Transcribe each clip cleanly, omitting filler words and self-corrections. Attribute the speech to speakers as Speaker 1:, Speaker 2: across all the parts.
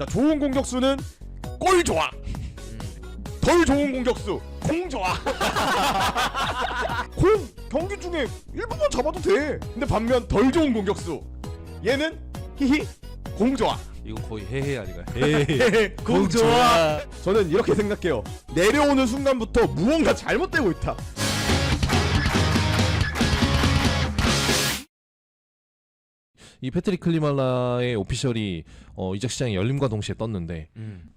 Speaker 1: 자, 좋은 공격수는 골 좋아. 덜 좋은 공격수 공 좋아. 공 경기 중에 1분만 잡아도 돼. 근데 반면 덜 좋은 공격수 얘는 히히 공 좋아.
Speaker 2: 이건 거의 헤헤 아닌가요?
Speaker 1: 헤헤 공 좋아. 저는 이렇게 생각해요. 내려오는 순간부터 무언가 잘못되고 있다.
Speaker 2: 이 패트릭 클리말라의 오피셜이 이적 시장이 열림과 동시에 떴는데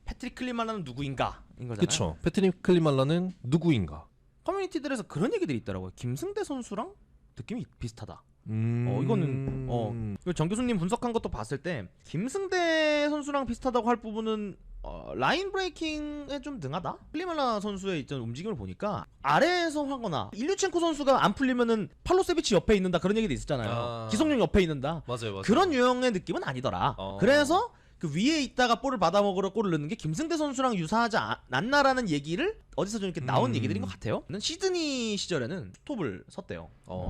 Speaker 3: 패트릭 클리말라는 누구인가? 인 거잖아요.
Speaker 2: 그쵸. 패트릭 클리말라는 누구인가?
Speaker 3: 커뮤니티들에서 그런 얘기들이 있더라고요. 김승대 선수랑 느낌이 비슷하다. 이거는 정 교수님 분석한 것도 봤을 때 김승대 선수랑 비슷하다고 할 부분은 라인 브레이킹에 좀 능하다? 클리말라 선수의 있던 움직임을 보니까 아래에서 하거나 일류첸코 선수가 안 풀리면은 팔로세비치 옆에 있는다 그런 얘기도 있었잖아요. 기성용 옆에 있는다.
Speaker 2: 맞아요.
Speaker 3: 그런 유형의 느낌은 아니더라. 그래서 그 위에 있다가 볼을 받아먹으러 골을 넣는 게 김승대 선수랑 유사하지 않나라는 얘기를 어디서 좀 이렇게 나온 얘기들인 것 같아요. 시드니 시절에는 투톱을 섰대요.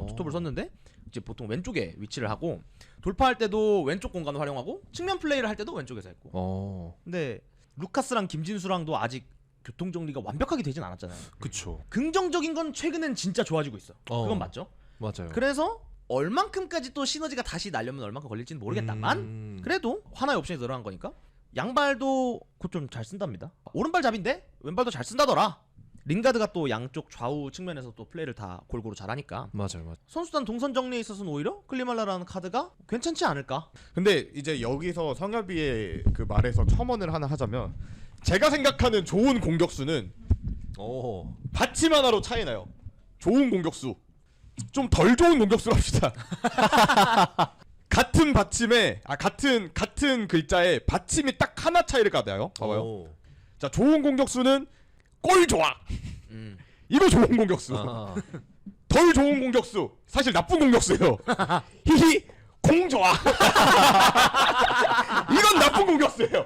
Speaker 3: 투톱을 섰는데 이제 보통 왼쪽에 위치를 하고 돌파할 때도 왼쪽 공간을 활용하고 측면 플레이를 할 때도 왼쪽에서 했고. 근데 루카스랑 김진수랑도 아직 교통 정리가 완벽하게 되진 않았잖아요.
Speaker 2: 그쵸.
Speaker 3: 긍정적인 건 최근엔 진짜 좋아지고 있어. 그건 맞죠?
Speaker 2: 맞아요.
Speaker 3: 그래서 얼만큼까지 또 시너지가 다시 나려면 얼만큼 걸릴지는 모르겠다만 그래도 하나의 옵션이 들어간 거니까 양발도 곧 좀 잘 쓴답니다. 오른발 잡인데 왼발도 잘 쓴다더라. 링가드가 또 양쪽 좌우 측면에서 또 플레이를 다 골고루 잘하니까
Speaker 2: 맞아요.
Speaker 3: 선수단 동선 정리에 있어서는 오히려 클리말라라는 카드가 괜찮지 않을까?
Speaker 1: 근데 이제 여기서 성엽이의 그 말에서 첨언을 하나 하자면 제가 생각하는 좋은 공격수는 받침 하나로 차이 나요. 좋은 공격수 좀 덜 좋은 공격수로 합시다. 같은 받침에 같은 글자에 받침이 딱 하나 차이를 가나요? 봐봐요. 자, 좋은 공격수는 골 좋아. 이거 좋은 공격수. 덜 좋은 공격수 사실 나쁜 공격수예요. 히히 공 좋아. 이건 나쁜 공격수예요.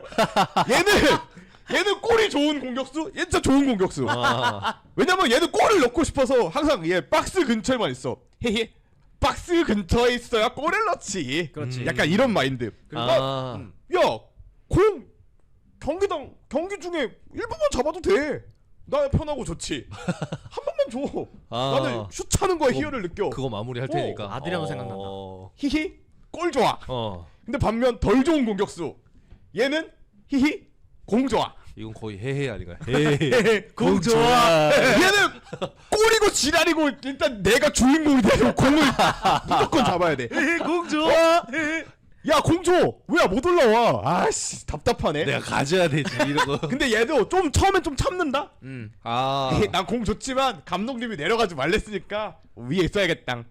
Speaker 1: 얘는 골이 좋은 공격수, 얘 진짜 좋은 공격수. 왜냐면 얘는 골을 넣고 싶어서 항상 얘 박스 근처에만 있어. 헤헤. 박스 근처에 있어야 골을 넣지.
Speaker 3: 그렇지.
Speaker 1: 약간 이런 마인드. 야, 공 경기 중에 1분만 잡아도 돼. 나 편하고 좋지. 한 번만 줘. 나는 슛 차는 거에 희열을 느껴.
Speaker 2: 그거 마무리할 테니까.
Speaker 3: 아드리아노 생각난다.
Speaker 1: 히히 골 좋아. 근데 반면 덜 좋은 공격수 얘는 히히 공 좋아.
Speaker 2: 이건 거의 헤헤 아닌가요?
Speaker 1: 공 좋아. 얘는 골이고 지랄이고 일단 내가 주인공이 되고 공을 무조건 잡아야 돼. 공 좋아. 야, 공 줘. 왜 못 올라와? 아씨, 답답하네.
Speaker 2: 내가 가져야 되지 이런 거.
Speaker 1: 근데 얘도 좀 처음엔 좀 참는다.
Speaker 2: 난
Speaker 1: 공 줬지만 감독님이 내려가지 말랬으니까 위에 있어야겠다.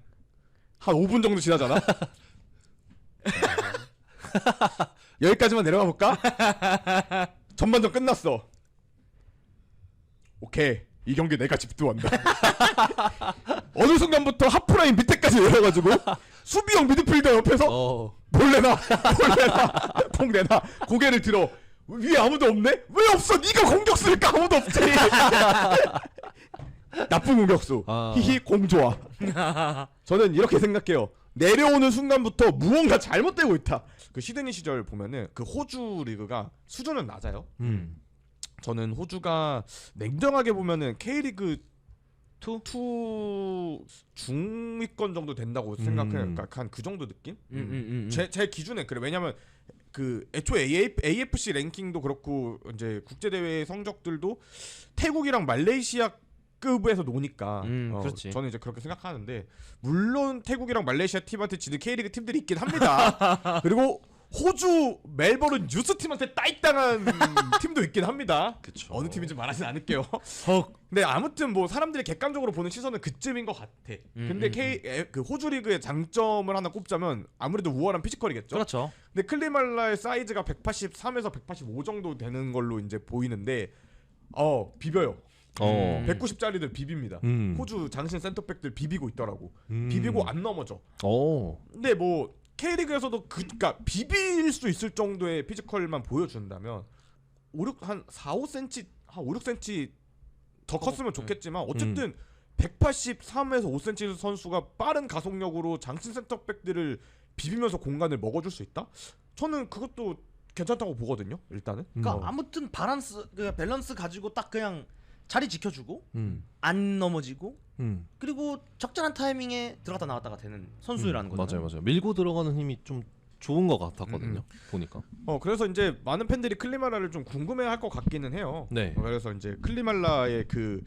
Speaker 1: 한 5분 정도 지나잖아. 여기까지만 내려가 볼까? 전반전 끝났어. 오케이, 이 경기 내가 집도한다. 어느 순간부터 하프라인 밑에까지 내려가지고 수비형 미드필더 옆에서 몰래나 공 내놔. 고개를 들어. 위에 아무도 없네? 왜 없어? 네가 공격수니까 아무도 없지. 나쁜 공격수. 히히 공 좋아. 저는 이렇게 생각해요. 내려오는 순간부터 무언가 잘못되고 있다. 그 시드니 시절 보면은 그 호주 리그가 수준은 낮아요. 저는 호주가 냉정하게 보면은 K리그 2 중위권 정도 된다고 생각해요. 한 그 정도 느낌? 제 기준에 그래. 왜냐면 그 애초에 AFC 랭킹도 그렇고 이제 국제 대회 성적들도 태국이랑 말레이시아 급에서 노니까
Speaker 3: 그렇지.
Speaker 1: 저는 이제 그렇게 생각하는데 물론 태국이랑 말레이시아 팀한테 지는 K리그 팀들이 있긴 합니다. 그리고 호주 멜버른 유스 팀한테 따익당한 팀도 있긴 합니다.
Speaker 2: 그쵸.
Speaker 1: 어느 팀인지 말하진 않을게요. 근데 아무튼 뭐 사람들이 객관적으로 보는 시선은 그쯤인 것 같아. 근데 그 호주 리그의 장점을 하나 꼽자면 아무래도 우월한 피지컬이겠죠.
Speaker 3: 그렇죠.
Speaker 1: 근데 클리말라의 사이즈가 183에서 185 정도 되는 걸로 이제 보이는데 비벼요. 190짜리들 비빕니다. 호주 장신 센터백들 비비고 있더라고. 비비고 안 넘어져. 근데 뭐 K리그에서도 그러니까 비빌 수 있을 정도의 피지컬만 보여준다면 한 4, 5cm, 한 5, 6cm 더 컸으면 좋겠지만 어쨌든 183에서 5cm 선수가 빠른 가속력으로 장신 센터백들을 비비면서 공간을 먹어줄 수 있다? 저는 그것도 괜찮다고 보거든요. 일단은.
Speaker 3: 그러니까 아무튼 밸런스 가지고 딱 그냥 자리 지켜주고 안 넘어지고 그리고 적절한 타이밍에 들어갔다 나왔다가 되는 선수라는 거죠.
Speaker 2: 맞아요. 밀고 들어가는 힘이 좀 좋은 것 같았거든요. 보니까.
Speaker 1: 그래서 이제 많은 팬들이 클리말라를 좀 궁금해할 것 같기는 해요.
Speaker 2: 네.
Speaker 1: 그래서 이제 클리말라의 그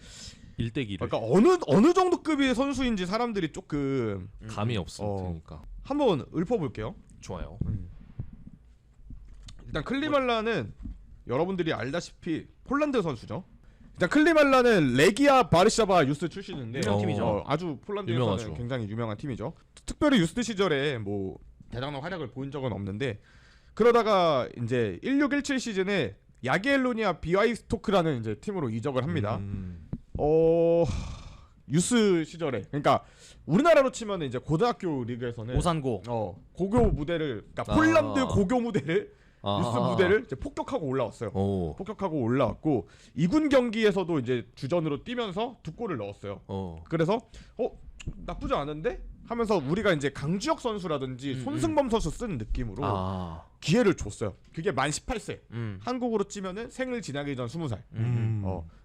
Speaker 2: 1대1을
Speaker 1: 그러니까 어느 정도 급의 선수인지 사람들이 조금
Speaker 2: 감이 없으니까.
Speaker 1: 한번 읊어볼게요.
Speaker 2: 좋아요.
Speaker 1: 일단 클리말라는 여러분들이 알다시피 폴란드 선수죠. 일단 클리말라는 레기아 바르샤바 유스 출신인데
Speaker 3: 유명 팀이죠.
Speaker 1: 아주 폴란드에서는
Speaker 2: 유명하죠.
Speaker 1: 굉장히 유명한 팀이죠. 특별히 유스 시절에 뭐 대단한 활약을 보인 적은 없는데 그러다가 이제 16-17 시즌에 야기엘로니아 비와이스토크라는 이제 팀으로 이적을 합니다. 유스 시절에 그러니까 우리나라로 치면 이제 고등학교 리그에서는
Speaker 3: 오산고
Speaker 1: 고교 무대를 그러니까 폴란드 고교 무대를 유스 무대를 이제 폭격하고 올라왔어요. 폭격하고 올라왔고 2군 경기에서도 이제 주전으로 뛰면서 2골을 넣었어요. 그래서 나쁘지 않은데 하면서 우리가 이제 강주혁 선수라든지 손승범 선수 쓴 느낌으로 기회를 줬어요. 그게 만 18세. 한국으로 치면은 생을 지나기 전 20살.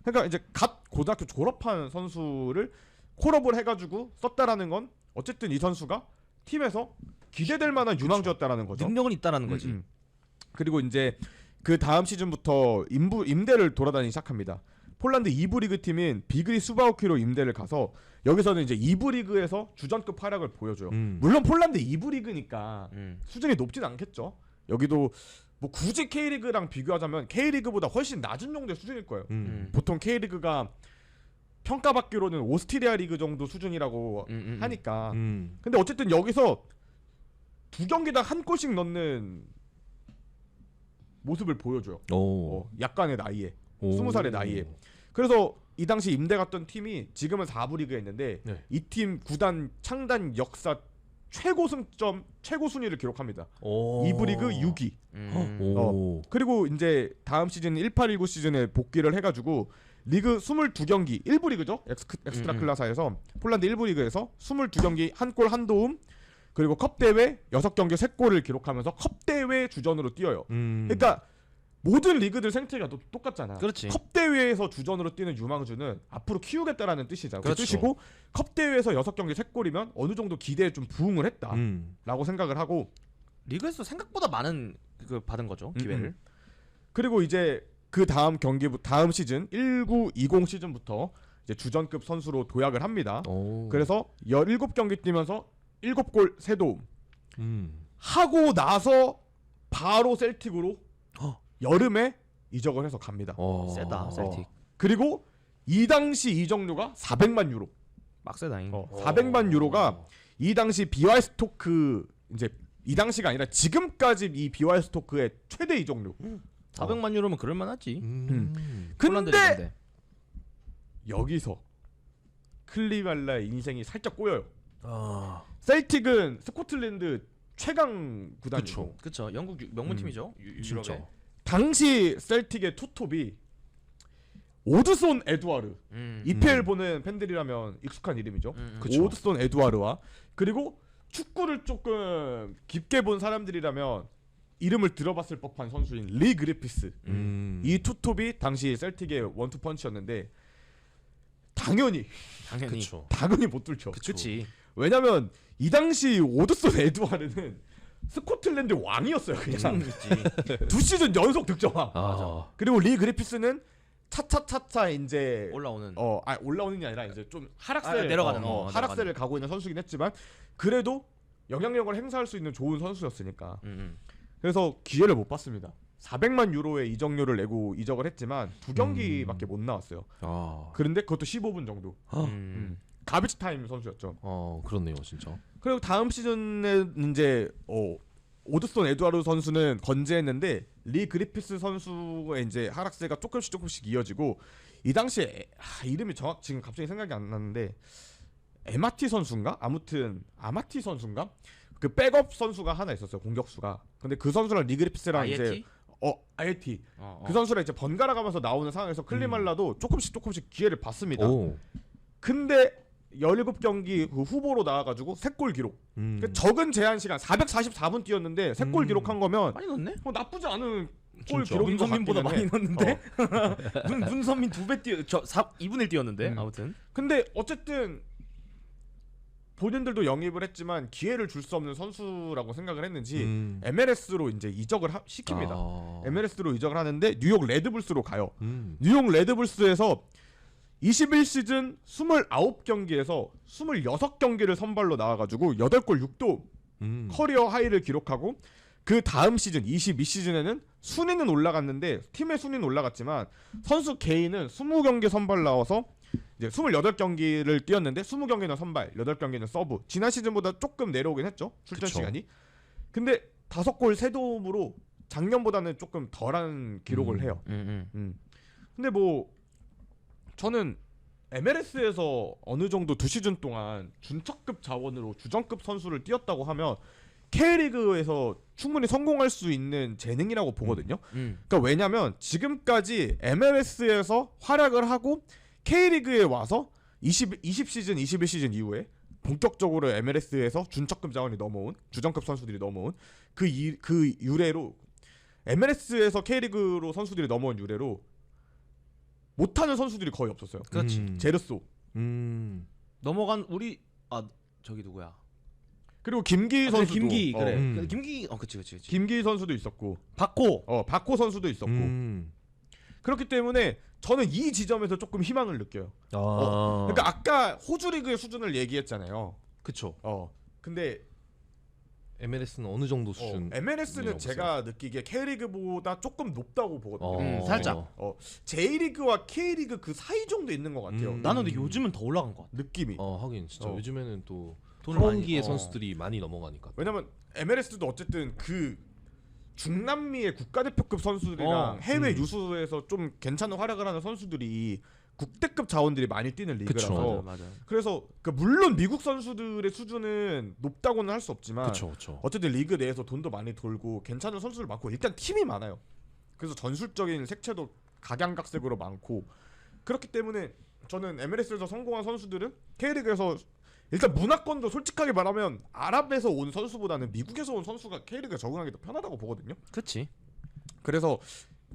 Speaker 1: 그러니까 이제 갓 고등학교 졸업한 선수를 콜업을 해가지고 썼다라는 건 어쨌든 이 선수가 팀에서 기대될 만한 유망주였다라는 거죠.
Speaker 3: 능력은 있다라는 거지.
Speaker 1: 그리고 이제 그 다음 시즌부터 임대를 돌아다니기 시작합니다. 폴란드 2부 리그 팀인 비그리 수바우키로 임대를 가서 여기서는 이제 2부 리그에서 주전급 활약을 보여줘요. 물론 폴란드 2부 리그니까 수준이 높진 않겠죠. 여기도 뭐 굳이 K리그랑 비교하자면 K리그보다 훨씬 낮은 정도의 수준일 거예요. 보통 K리그가 평가받기로는 오스트리아 리그 정도 수준이라고 하니까. 근데 어쨌든 여기서 2경기당 한 골씩 넣는 모습을 보여줘요. 약간의 나이에 20살의 나이에. 그래서 이 당시 임대 갔던 팀이 지금은 4부 리그에 있는데 이 팀 구단 창단 역사 최고 승점 최고 순위를 기록합니다. 2부 리그 6위. 그리고 이제 다음 시즌 18-19 시즌에 복귀를 해가지고 리그 22경기 1부 리그죠. 엑스트라 클라사에서 폴란드 1부 리그에서 22경기 한 골 한 도움 그리고 컵 대회 6경기 3골을 기록하면서 컵 대회 주전으로 뛰어요. 그러니까 모든 리그들 생태계가 똑같잖아.
Speaker 3: 그렇지.
Speaker 1: 컵 대회에서 주전으로 뛰는 유망주는 앞으로 키우겠다라는 뜻이잖아.
Speaker 3: 그렇죠.
Speaker 1: 그 뜻이고 컵 대회에서 6경기 3골이면 어느 정도 기대에 좀 부응을 했다라고 생각을 하고
Speaker 3: 리그에서 생각보다 많은 그 받은 거죠. 기회를.
Speaker 1: 그리고 이제 그 다음 다음 시즌 19-20 시즌부터 이제 주전급 선수로 도약을 합니다. 그래서 17경기 뛰면서 7골 3도움. 하고 나서 바로 셀틱으로 여름에 이적을 해서 갑니다.
Speaker 3: 세다 셀틱.
Speaker 1: 그리고 이 당시 이적료가 400만 유로.
Speaker 3: 빡세다잉.
Speaker 1: 400만 유로가 이 당시 비와이스토크 이제 이 당시가 아니라 지금까지 이 비와이스토크의 최대 이적료.
Speaker 3: 400만 유로면 그럴 만하지.
Speaker 1: 근데 여기서 클리말라의 인생이 살짝 꼬여요. 셀틱은 스코틀랜드 최강 구단이고.
Speaker 3: 그렇죠. 영국 명문팀이죠. 유럽에.
Speaker 1: 당시 셀틱의 투톱이 오드손 에두아르. EPL 보는 팬들이라면 익숙한 이름이죠. 오드손 에두아르와 그리고 축구를 조금 깊게 본 사람들이라면 이름을 들어봤을 법한 선수인 리 그리피스. 이 투톱이 당시 셀틱의 원투 펀치였는데 당연히 못 뚫죠.
Speaker 3: 그렇지.
Speaker 1: 왜냐면 이 당시 오드손 에두아르는 스코틀랜드 왕이었어요. 그냥 두 시즌 연속 득점왕.
Speaker 3: 맞아.
Speaker 1: 그리고 리 그리피스는 차차차차 이제 올라오는 게 아니라 이제 좀 하락세를
Speaker 3: 내려가는
Speaker 1: 하락세를 가고 있는 선수긴 했지만 그래도 영향력을 행사할 수 있는 좋은 선수였으니까. 그래서 기회를 못 봤습니다. 400만 유로의 이적료를 내고 이적을 했지만 2경기밖에 못 나왔어요. 그런데 그것도 15분 정도. 가비지 타임 선수였죠.
Speaker 2: 그렇네요, 진짜.
Speaker 1: 그리고 다음 시즌에 이제 오드손 에두아르 선수는 건재했는데 리 그리피스 선수의 이제 하락세가 조금씩 이어지고 이 당시에 이름이 지금 갑자기 생각이 안 나는데 에마티 선수인가? 아무튼 아마티 선수인가? 그 백업 선수가 하나 있었어요. 공격수가. 근데 그 선수랑 리 그리피스랑 이제 아예티 그 선수랑 이제 번갈아 가면서 나오는 상황에서 클리말라도 조금씩 기회를 받습니다. 근데 17경기 그 후보로 나와가지고 3골 기록. 그러니까 적은 제한 시간 444분 뛰었는데 3골 기록한 거면
Speaker 3: 많이 넣네.
Speaker 1: 나쁘지 않은 골
Speaker 2: 진짜.
Speaker 1: 기록인 것
Speaker 3: 문선민보다
Speaker 1: 같기는
Speaker 3: 많이
Speaker 1: 해.
Speaker 3: 넣었는데. 문선민 2배 뛰어 2분의 1 뛰었는데. 아무튼.
Speaker 1: 근데 어쨌든 본인들도 영입을 했지만 기회를 줄 수 없는 선수라고 생각을 했는지 MLS로 이제 이적을 시킵니다. MLS로 이적을 하는데 뉴욕 레드불스로 가요. 뉴욕 레드불스에서 21시즌 29경기에서 26경기를 선발로 나와가지고 8골 6도 커리어 하이를 기록하고 그 다음 시즌 22시즌에는 순위는 올라갔는데 팀의 순위는 올라갔지만 선수 개인은 20경기 선발 나와서 이제 28경기를 뛰었는데 20경기는 선발, 8경기는 서브. 지난 시즌보다 조금 내려오긴 했죠. 출전
Speaker 2: 그쵸.
Speaker 1: 시간이. 근데 5골 3도움으로 작년보다는 조금 덜한 기록을 해요. 근데 뭐 저는 MLS에서 어느 정도 2시즌 동안 준척급 자원으로 주전급 선수를 띄웠다고 하면 K리그에서 충분히 성공할 수 있는 재능이라고 보거든요. 그러니까 왜냐면 지금까지 MLS에서 활약을 하고 K리그에 와서 20시즌, 21시즌 이후에 본격적으로 MLS에서 준척급 자원이 넘어온 주전급 선수들이 넘어온 그 유래로 MLS에서 K리그로 선수들이 넘어온 유래로 못하는 선수들이 거의 없었어요.
Speaker 3: 그렇지.
Speaker 1: 제르소
Speaker 3: 넘어간 우리 저기 누구야?
Speaker 1: 그리고 김기 선수도
Speaker 3: 김기 그래.
Speaker 1: 김기
Speaker 3: 그치.
Speaker 1: 김기 선수도 있었고
Speaker 3: 박호
Speaker 1: 선수도 있었고 그렇기 때문에 저는 이 지점에서 조금 희망을 느껴요. 그러니까 아까 호주 리그의 수준을 얘기했잖아요.
Speaker 2: 그쵸.
Speaker 1: 근데
Speaker 2: MLS는 어느 정도 수준?
Speaker 1: MLS는 제가 느끼기에 K리그보다 조금 높다고 보거든요.
Speaker 3: 살짝.
Speaker 1: J리그와 K리그 그 사이 정도 있는 것 같아요.
Speaker 3: 나는 근데 요즘은 더 올라간 것 같아.
Speaker 1: 느낌이.
Speaker 2: 하긴 진짜 요즘에는 또
Speaker 3: 돈을 많이
Speaker 2: 하원기의 선수들이 많이 넘어가니까.
Speaker 1: 왜냐면 MLS도 어쨌든 그 중남미의 국가대표급 선수들이랑 해외 유수에서 좀 괜찮은 활약을 하는 선수들이 국대급 자원들이 많이 뛰는 리그라서
Speaker 3: 맞아.
Speaker 1: 그래서 물론 미국 선수들의 수준은 높다고는 할 수 없지만
Speaker 2: 그쵸.
Speaker 1: 어쨌든 리그 내에서 돈도 많이 돌고 괜찮은 선수들 많고 일단 팀이 많아요. 그래서 전술적인 색채도 각양각색으로 많고 그렇기 때문에 저는 MLS에서 성공한 선수들은 K리그에서 일단 문화권도 솔직하게 말하면 아랍에서 온 선수보다는 미국에서 온 선수가 K리그에 적응하기 더 편하다고 보거든요.
Speaker 3: 그렇지.
Speaker 1: 그래서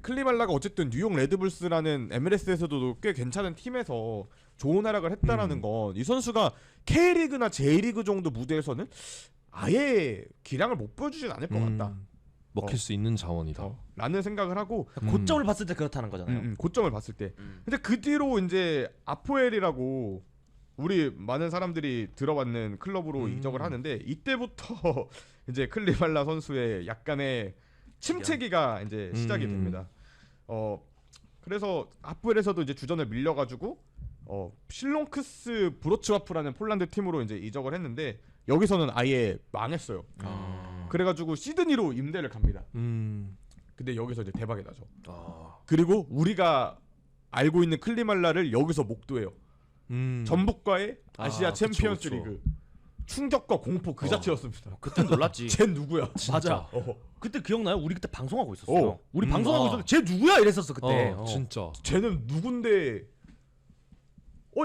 Speaker 1: 클리말라가 어쨌든 뉴욕 레드불스라는 MLS에서도 꽤 괜찮은 팀에서 좋은 활약을 했다라는 건 이 선수가 K리그나 J리그 정도 무대에서는 아예 기량을 못 보여주진 않을 것 같다.
Speaker 2: 먹힐 수 있는 자원이다.
Speaker 1: 라는 생각을 하고
Speaker 3: 고점을 봤을 때 그렇다는 거잖아요.
Speaker 1: 고점을 봤을 때. 근데 그 뒤로 이제 아포엘이라고 우리 많은 사람들이 들어봤는 클럽으로 이적을 하는데 이때부터 이제 클리말라 선수의 약간의 침체기가 이제 시작이 됩니다. 그래서 아포엘에서도 이제 주전을 밀려가지고 실롱크스 브로츠와프라는 폴란드 팀으로 이제 이적을 했는데 여기서는 아예 망했어요. 그래가지고 시드니로 임대를 갑니다. 근데 여기서 이제 대박이 나죠. 그리고 우리가 알고 있는 클리말라를 여기서 목도해요. 전북과의 아시아 챔피언스 리그 충격과 공포 그 자체였습니다.
Speaker 3: 그때 놀랐지.
Speaker 1: 쟤 누구야?
Speaker 3: 맞아. 그때 기억나요? 우리 그때 방송하고 있었어요. 우리 방송하고 있었는데 쟤 누구야? 이랬었어 그때.
Speaker 2: 진짜.
Speaker 1: 쟤는 누군데?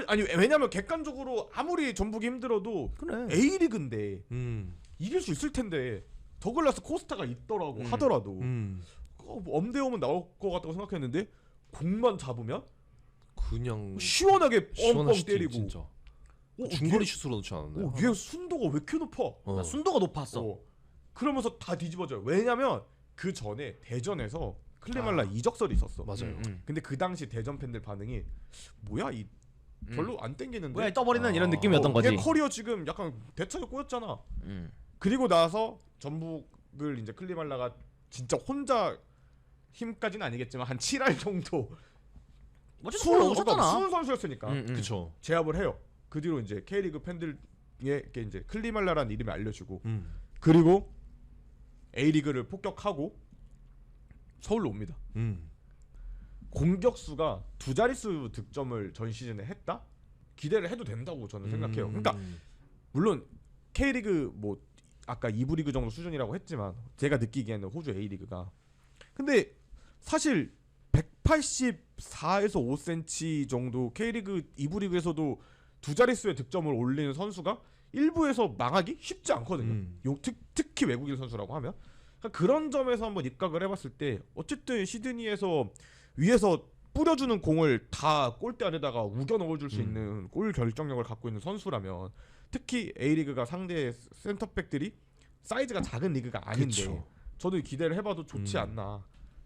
Speaker 1: 아니 왜냐면 객관적으로 아무리 전북이 힘들어도
Speaker 3: 그래.
Speaker 1: A리그인데 이길 수 있을 텐데 더글라스 코스타가 있더라고 하더라도 엄대오면 나올 것 같다고 생각했는데 공만 잡으면
Speaker 2: 그냥
Speaker 1: 시원하게 뻥뻥
Speaker 2: 슈팅,
Speaker 1: 때리고
Speaker 2: 진짜. 중거리 슛으로 넣지 않았나요?
Speaker 1: 얘 순도가 왜 이렇게 높아?
Speaker 3: 순도가 높았어.
Speaker 1: 그러면서 다 뒤집어져요. 왜냐면 그 전에 대전에서 클리말라 이적설이 있었어.
Speaker 2: 맞아요.
Speaker 1: 근데 그 당시 대전 팬들 반응이 뭐야 이 별로 안 땡기는데.
Speaker 3: 뭐야 떠버리는 이런 느낌이었던 거지.
Speaker 1: 얘 커리어 지금 약간 대차게 꼬였잖아. 그리고 나서 전북을 이제 클리말라가 진짜 혼자 힘까지는 아니겠지만 한 7할 정도 수훈 선수였으니까
Speaker 2: 그렇죠.
Speaker 1: 제압을 해요. 그 뒤로 이제 K리그 팬들에게 이제 클리말라라는 이름이 알려지고 그리고 A리그를 폭격하고 서울로 옵니다. 공격수가 2자릿수 득점을 전 시즌에 했다? 기대를 해도 된다고 저는 생각해요. 그러니까 물론 K리그 뭐 아까 2부 리그 정도 수준이라고 했지만 제가 느끼기에는 호주 A리그가 근데 사실 184에서 5cm 정도 K리그 2부 리그에서도 두 자릿수의 득점을 올리는 선수가 일부에서 망하기 쉽지 않거든요. 특히 외국인 선수라고 하면. 그러니까 그런 점에서 한번 입각을 해봤을 때 어쨌든 시드니에서 위에서 뿌려주는 공을 다 골대 안에다가 우겨 넣어줄 수 있는 골 결정력을 갖고 있는 선수라면, 특히 A리그가 상대 센터백들이 사이즈가 작은 리그가 아닌데
Speaker 2: 그쵸.
Speaker 1: 저도 기대를 해봐도 좋지 않나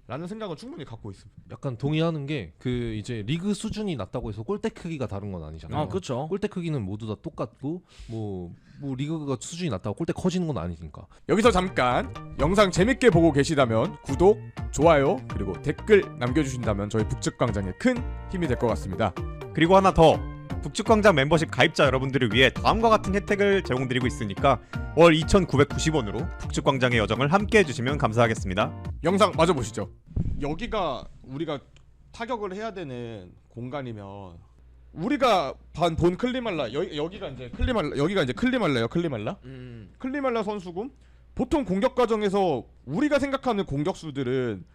Speaker 1: 라는 생각은 충분히 갖고 있습니다.
Speaker 2: 약간 동의하는 게 그 이제 리그 수준이 낮다고 해서 골대 크기가 다른 건 아니잖아요.
Speaker 3: 그렇죠.
Speaker 2: 골대 크기는 모두 다 똑같고 뭐 리그가 수준이 낮다고 골대 커지는 건 아니니까.
Speaker 1: 여기서 잠깐 영상 재밌게 보고 계시다면 구독, 좋아요 그리고 댓글 남겨주신다면 저희 북측광장에 큰 힘이 될 것 같습니다.
Speaker 4: 그리고 하나 더, 북측광장 멤버십 가입자 여러분들을 위해 다음과 같은 혜택을 제공드리고 있으니까 월 2,990원으로 북측광장의 여정을 함께 해주시면 감사하겠습니다.
Speaker 1: 영상 마저 보시죠. 여기가 우리가 타격을 해야 되는 공간이면 우리가 본 클리말라 여기가 이제 클리말라예요. 클리말라 선수고, 보통 공격 과정에서 우리가 생각하는 공격수들은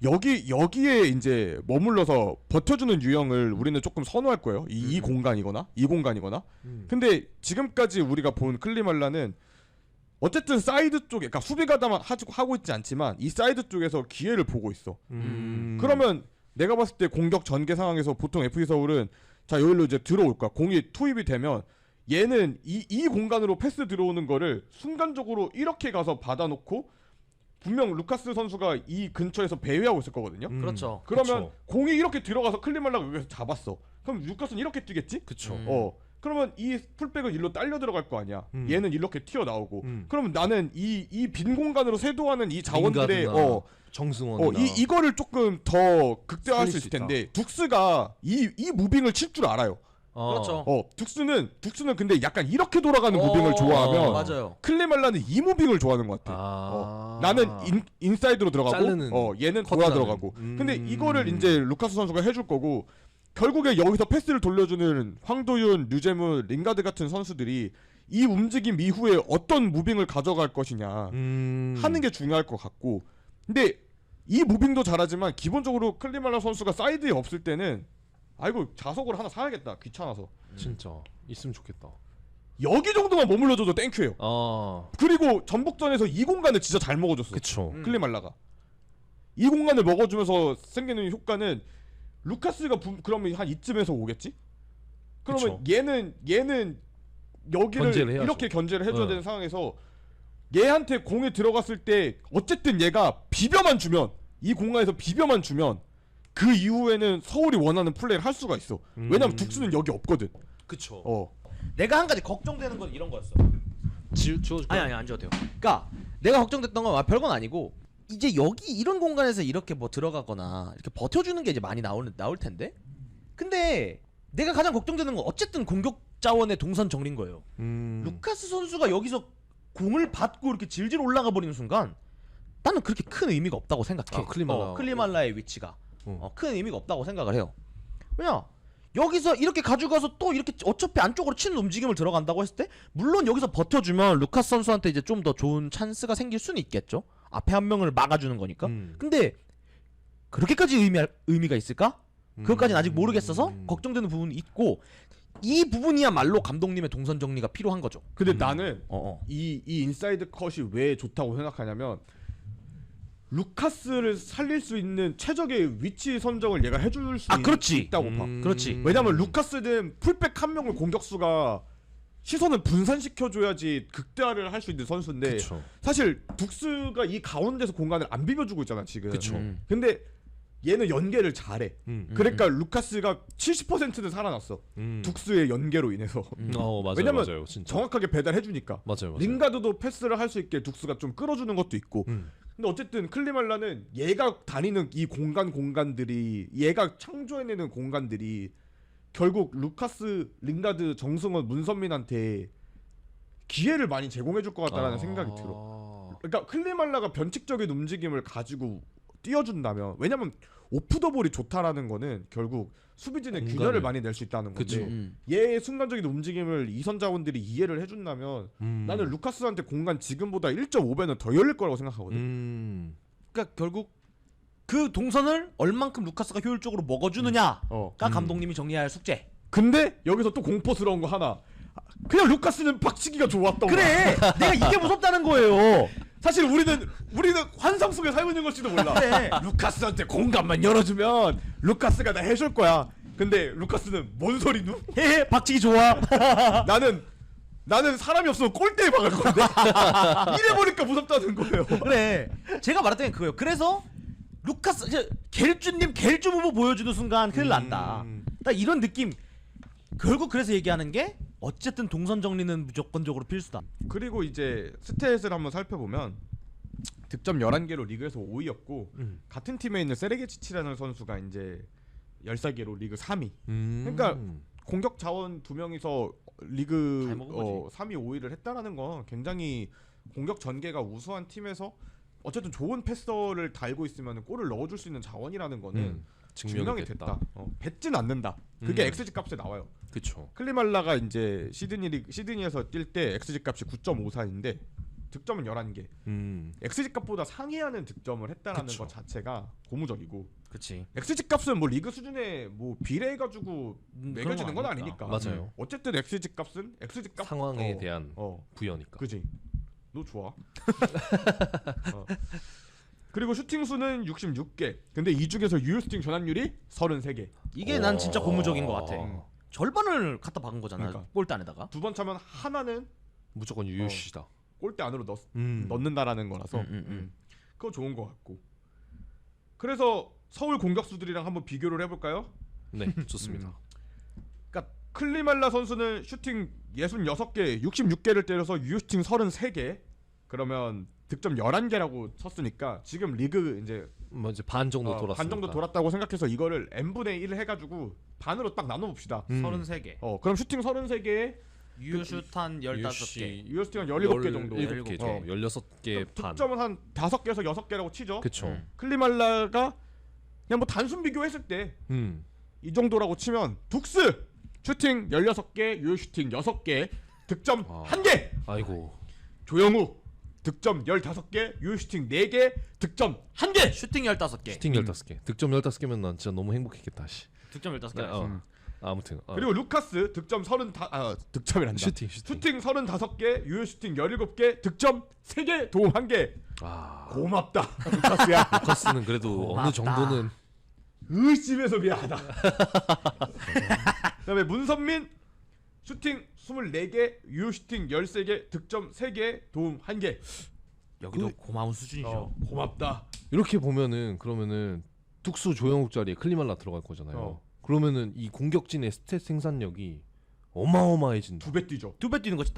Speaker 1: 여기에 이제 머물러서 버텨주는 유형을 우리는 조금 선호할 거예요. 이 공간이거나 이 공간이거나. 근데 지금까지 우리가 본 클리말라는 어쨌든 사이드 쪽에, 그러니까 수비가다만 하고 있지 않지만 이 사이드 쪽에서 기회를 보고 있어. 그러면 내가 봤을 때 공격 전개 상황에서 보통 FC 서울은 자 여기로 이제 들어올 거야. 공이 투입이 되면 얘는 이 공간으로 패스 들어오는 거를 순간적으로 이렇게 가서 받아놓고, 분명 루카스 선수가 이 근처에서 배회하고 있을 거거든요.
Speaker 3: 그렇죠.
Speaker 1: 그러면
Speaker 2: 그쵸.
Speaker 1: 공이 이렇게 들어가서 클리말라가 여기서 잡았어. 그럼 루카스는 이렇게 뛰겠지?
Speaker 2: 그쵸.
Speaker 1: 그러면 이 풀백은 일로 딸려 들어갈 거 아니야. 얘는 이렇게 튀어나오고. 그러면 나는 이 빈 공간으로 쇄도하는 이 자원들의
Speaker 2: 링가드나 정승원이나
Speaker 1: 이거를 조금 더 극대화할 수
Speaker 2: 살릴
Speaker 1: 있을
Speaker 2: 수
Speaker 1: 텐데, 둑스가 이 무빙을 칠 줄 알아요.
Speaker 3: 그렇죠.
Speaker 1: 둑스는 근데 약간 이렇게 돌아가는 무빙을 좋아하면
Speaker 3: 맞아요.
Speaker 1: 클레말라는 이 무빙을 좋아하는 것 같아. 나는 인사이드로 들어가고
Speaker 2: 자르는,
Speaker 1: 얘는 돌아
Speaker 2: 커트하는.
Speaker 1: 들어가고. 근데 이거를 이제 루카스 선수가 해줄 거고, 결국에 여기서 패스를 돌려주는 황도윤, 류재문, 링가드 같은 선수들이 이 움직임 이후에 어떤 무빙을 가져갈 것이냐 하는 게 중요할 것 같고, 근데 이 무빙도 잘하지만 기본적으로 클리말라 선수가 사이드에 없을 때는 아이고 자석으로 하나 사야겠다, 귀찮아서.
Speaker 2: 진짜 있으면 좋겠다.
Speaker 1: 여기 정도만 머물러줘도 땡큐예요. 그리고 전북전에서 이 공간을 진짜 잘 먹어줬어.
Speaker 2: 그쵸.
Speaker 1: 클리말라가 이 공간을 먹어주면서 생기는 효과는, 루카스가 그러면 한 이쯤에서 오겠지? 그러면
Speaker 2: 그쵸.
Speaker 1: 얘는 여기를
Speaker 2: 견제를 해야죠.
Speaker 1: 이렇게 견제를 해줘야 되는 상황에서 얘한테 공이 들어갔을 때 어쨌든 얘가 비벼만 주면, 이 공간에서 비벼만 주면 그 이후에는 서울이 원하는 플레이를 할 수가 있어. 왜냐면 둑스는 여기 없거든.
Speaker 2: 그쵸.
Speaker 3: 내가 한 가지 걱정되는 건 이런 거였어.
Speaker 2: 지워줄까요?
Speaker 3: 아니 안 지워도 돼요. 그러니까 내가 걱정됐던 건 별건 아니고, 이제 여기 이런 공간에서 이렇게 뭐 들어가거나 이렇게 버텨주는 게 이제 많이 나올 텐데, 근데 내가 가장 걱정되는 건 어쨌든 공격 자원의 동선 정리인 거예요. 루카스 선수가 여기서 공을 받고 이렇게 질질 올라가 버리는 순간 나는 그렇게 큰 의미가 없다고 생각해. 클리말라의 위치가 큰 의미가 없다고 생각을 해요. 왜냐, 여기서 이렇게 가져가서 또 이렇게 어차피 안쪽으로 치는 움직임을 들어간다고 했을 때, 물론 여기서 버텨주면 루카스 선수한테 이제 좀 더 좋은 찬스가 생길 수는 있겠죠. 앞에 한 명을 막아주는 거니까. 근데 그렇게까지 의미가 있을까? 그것까지는 아직 모르겠어서 걱정되는 부분이 있고, 이 부분이야말로 감독님의 동선 정리가 필요한 거죠.
Speaker 1: 근데 나는 이 인사이드 컷이 왜 좋다고 생각하냐면, 루카스를 살릴 수 있는 최적의 위치 선정을 얘가 해줄 수 있다고 봐.
Speaker 3: 그렇지.
Speaker 1: 왜냐면 루카스는 풀백 한 명을 공격수가 시선을 분산시켜줘야지 극대화를 할 수 있는 선수인데,
Speaker 2: 그쵸.
Speaker 1: 사실 둑스가 이 가운데서 공간을 안 비벼주고 있잖아 지금.
Speaker 2: 그쵸.
Speaker 1: 근데 얘는 연계를 잘해. 그러니까 루카스가 70%는 살아났어. 둑스의 연계로 인해서.
Speaker 2: 맞아요.
Speaker 1: 왜냐면
Speaker 2: 맞아요, 진짜.
Speaker 1: 정확하게 배달해주니까.
Speaker 2: 맞아요.
Speaker 1: 링가드도 패스를 할 수 있게 둑스가 좀 끌어주는 것도 있고. 근데 어쨌든 클리말라는 얘가 다니는 이 공간들이, 얘가 창조해내는 공간들이 결국 루카스, 링가드, 정승원, 문선민한테 기회를 많이 제공해줄 것 같다라는 생각이 들어. 그러니까 클리말라가 변칙적인 움직임을 가지고 띄워준다면, 왜냐면 오프 더 볼이 좋다라는 거는 결국 수비진의 균열을 많이 낼 수 있다는 건데, 얘의 순간적인 움직임을 이선 자원들이 이해를 해준다면 나는 루카스한테 공간 지금보다 1.5배는 더 열릴 거라고 생각하거든.
Speaker 3: 그러니까 결국 그 동선을 얼만큼 루카스가 효율적으로 먹어주느냐가 감독님이 정리해야 할 숙제.
Speaker 1: 근데 여기서 또 공포스러운 거 하나. 그냥 루카스는 박치기가 좋았던
Speaker 3: 그래. 내가 이게 무섭다는 거예요.
Speaker 1: 사실 우리는 환상 속에 살고 있는 걸지도 몰라.
Speaker 3: 그래.
Speaker 1: 루카스한테 공간만 열어주면 루카스가 다 해줄 거야. 근데 루카스는 뭔 소리누?
Speaker 3: 헤헤 박치기 좋아.
Speaker 1: 나는 사람이 없으면 골대에 박을 건데. 이래 보니까 무섭다는 거예요.
Speaker 3: 그래. 제가 말했던 게 그거예요. 그래서 루카스 겔주님 겔주 무브 보여주는 순간 큰일 난다. 딱 이런 느낌. 결국 그래서 얘기하는 게 어쨌든 동선 정리는 무조건적으로 필수다.
Speaker 1: 그리고 이제 스탯을 한번 살펴보면 득점 11개로 리그에서 5위였고 같은 팀에 있는 세레게치치라는 선수가 이제 13개로 리그 3위. 그러니까 공격 자원 2명이서 리그
Speaker 3: 잘 먹은 거지.
Speaker 1: 3위 5위를 했다라는 건 굉장히 공격 전개가 우수한 팀에서 어쨌든 좋은 패서를 달고 있으면 골을 넣어줄 수 있는 자원이라는 거는 증명이 됐다. 뱉진 않는다. 그게 XG 값에 나와요.
Speaker 2: 그쵸.
Speaker 1: 클리말라가 이제 시드니에서 뛸 때 XG 값이 9.54인데 득점은 11개. XG 값보다 상회하는 득점을 했다라는
Speaker 2: 그쵸.
Speaker 1: 것 자체가 고무적이고.
Speaker 3: 그치.
Speaker 1: XG 값은 뭐 리그 수준에 뭐 비례해가지고 매겨지는 건 아니니까.
Speaker 2: 맞아요.
Speaker 1: 어쨌든 XG 값은 XG 값
Speaker 2: 상황에 대한 부여니까.
Speaker 1: 그지. 너 좋아. 그리고 슈팅 수는 66개. 근데 이 중에서 유효 슈팅 전환율이 33개.
Speaker 3: 이게 난 진짜 고무적인 것 같아. 절반을 갖다 박은 거잖아.
Speaker 1: 그러니까.
Speaker 3: 골대 안에다가.
Speaker 1: 두 번 차면 하나는
Speaker 2: 무조건 유효시다.
Speaker 1: 골대 안으로 넣는다라는 거라서 그거 좋은 것 같고. 그래서 서울 공격수들이랑 한번 비교를 해볼까요?
Speaker 2: 네, 좋습니다.
Speaker 1: 그러니까 클리말라 선수는 슈팅 66개, 66개를 때려서 유효 슈팅 33개. 그러면 득점 11개라고 쳤으니까 지금 리그 이제
Speaker 2: 뭐 이제 반 정도 돌았으니까.
Speaker 1: 반 정도 돌았다고 생각해서 이거를 n분의 1을 해가지고 반으로 딱 나눠 봅시다.
Speaker 3: 33개.
Speaker 1: 그럼 슈팅 33개에
Speaker 3: 유슈탄 15개.
Speaker 1: 유효 슈팅 한 17개 정도.
Speaker 2: 17개죠. 16개 반.
Speaker 1: 득점은 한 5개에서 6개라고 치죠.
Speaker 2: 그쵸.
Speaker 1: 클리말라가 그냥 뭐 단순 비교했을 때 이 정도라고 치면 둑스 슈팅 16개, 유효 슈팅 6개, 득점 1개.
Speaker 2: 아이고.
Speaker 1: 조영우 득점 15개, 유효 슈팅 4개, 득점 1개.
Speaker 3: 슈팅 15개.
Speaker 2: 슈팅 15개. 득점 15개면 난 진짜 너무 행복했겠다. 씨.
Speaker 3: 득점 15개.
Speaker 2: 네, 아무튼.
Speaker 1: 그리고 루카스 득점 득점이란다.
Speaker 2: 슈팅.
Speaker 1: 슈팅 35개, 유효 슈팅 17개, 득점 3개, 도움 1개. 고맙다. 루카스야.
Speaker 2: 루카스는 그래도 어느 정도는
Speaker 1: 의심해서 미안하다. 그다음에 문선민 슈팅 24개, 유효 슈팅 13개, 득점 3개, 도움 1개.
Speaker 3: 여기도 고마운 수준이죠.
Speaker 1: 고맙다.
Speaker 2: 이렇게 보면은 그러면은 둑수 조영욱 자리에 클리말라 들어갈 거잖아요. 그러면은 이 공격진의 스탯 생산력이 어마어마해진다.
Speaker 1: 2배 뛰죠.
Speaker 3: 2배 뛰는 거지.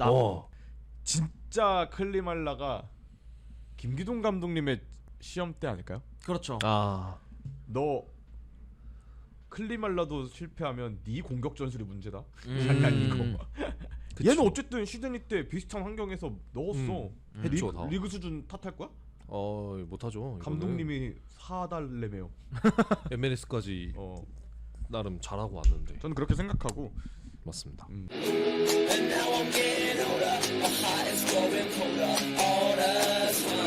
Speaker 1: 진짜 클리말라가 김기동 감독님의 시험 때 아닐까요?
Speaker 3: 그렇죠.
Speaker 1: 너 클리말라도 실패하면 네 공격 전술이 문제다.
Speaker 3: 약간
Speaker 1: 이거. 얘는 어쨌든 시드니 때 비슷한 환경에서 넣었어.
Speaker 2: 했죠, 다.
Speaker 1: 리그 수준 탓할 거야?
Speaker 2: 못하죠.
Speaker 1: 감독님이 사달래매요.
Speaker 2: MLS까지 나름 잘하고 왔는데.
Speaker 1: 저는 그렇게 생각하고.
Speaker 2: 맞습니다.
Speaker 5: And now I'm getting older, my heart is growing colder. All the time.